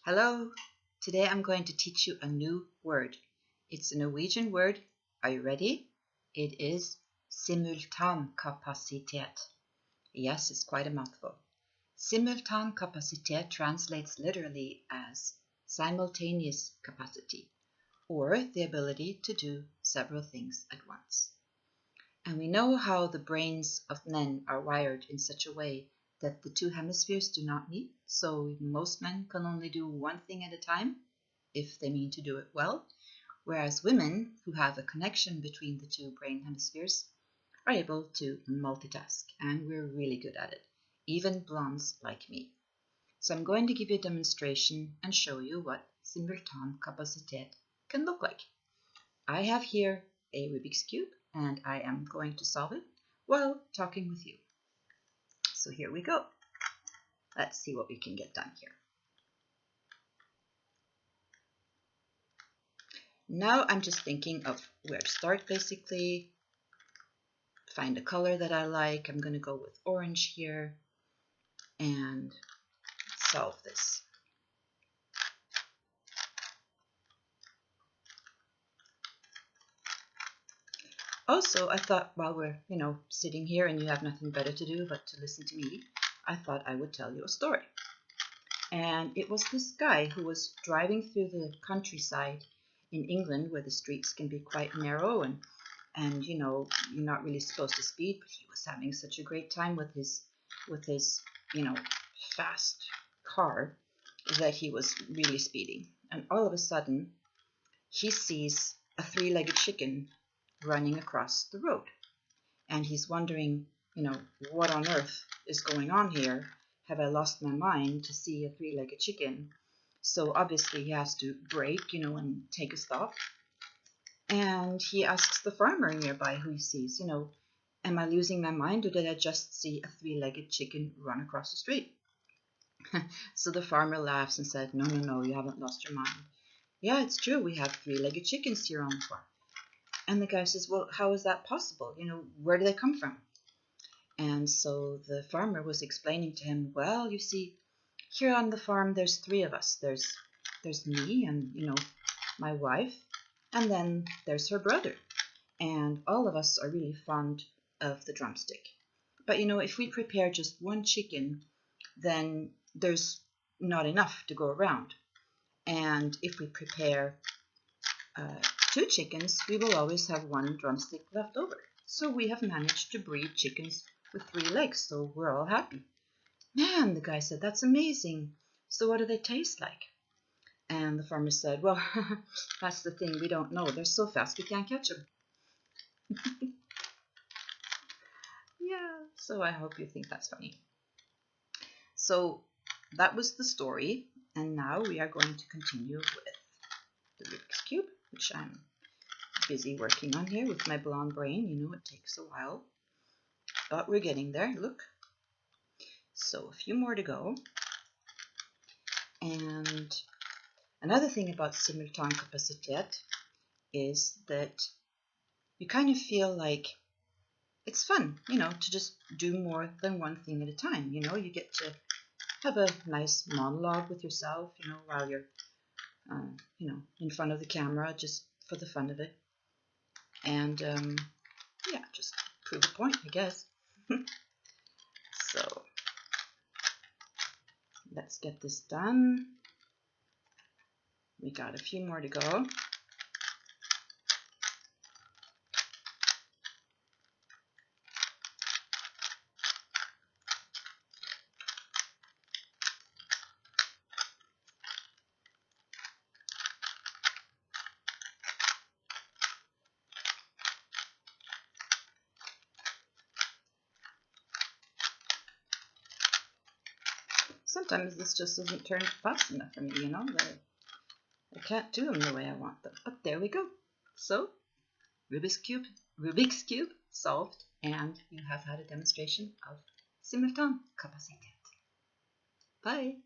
Hello, today I'm going to teach you a new word. It's a Norwegian word. Are you ready? It is simultankapasitet. Yes, it's quite a mouthful. Simultankapasitet translates literally as simultaneous capacity, or the ability to do several things at once. And we know how the brains of men are wired in such a way that the two hemispheres do not meet, so most men can only do one thing at a time, if they mean to do it well, whereas women, who have a connection between the two brain hemispheres, are able to multitask, and we're really good at it, even blondes like me. So I'm going to give you a demonstration and show you what simultankapasitet can look like. I have here a Rubik's Cube, and I am going to solve it while talking with you. So here we go. Let's see what we can get done here. Now I'm just thinking of where to start, basically. Find a color that I like. I'm going to go with orange here and solve this. Also, I thought while we're, sitting here and you have nothing better to do but to listen to me, I thought I would tell you a story. And it was this guy who was driving through the countryside in England, where the streets can be quite narrow and you're not really supposed to speed, but he was having such a great time with his fast car that he was really speeding. And all of a sudden, he sees a three-legged chicken running across the road. And he's wondering, what on earth is going on here? Have I lost my mind to see a three-legged chicken? So obviously he has to brake, and take a stop. And he asks the farmer nearby who he sees, am I losing my mind, or did I just see a three-legged chicken run across the street? So the farmer laughs and said, no, you haven't lost your mind. Yeah, it's true, we have three-legged chickens here on the farm. And the guy says, well, how is that possible? Where do they come from? And so the farmer was explaining to him, well, you see, here on the farm, there's three of us. There's me and, my wife, and then there's her brother. And all of us are really fond of the drumstick. But, if we prepare just one chicken, then there's not enough to go around. And if we prepare two chickens, we will always have one drumstick left over. So we have managed to breed chickens with three legs, so we're all happy. Man, the guy said, that's amazing. So what do they taste like? And the farmer said, well, that's the thing, we don't know. They're so fast we can't catch them. Yeah, so I hope you think that's funny. So that was the story, and now we are going to continue with the Rubik's Cube, which I'm busy working on here with my blonde brain. It takes a while, but we're getting there. Look. So a few more to go. And another thing about simultankapasitet is that you kind of feel like it's fun, to just do more than one thing at a time. You get to have a nice monologue with yourself, while you're, in front of the camera, just for the fun of it. And, yeah, just prove a point, I guess. So, let's get this done. We got a few more to go. Sometimes this just doesn't turn fast enough for me, I can't do them the way I want them. But there we go. So, Rubik's Cube solved, and you have had a demonstration of simultankapasitet. Bye.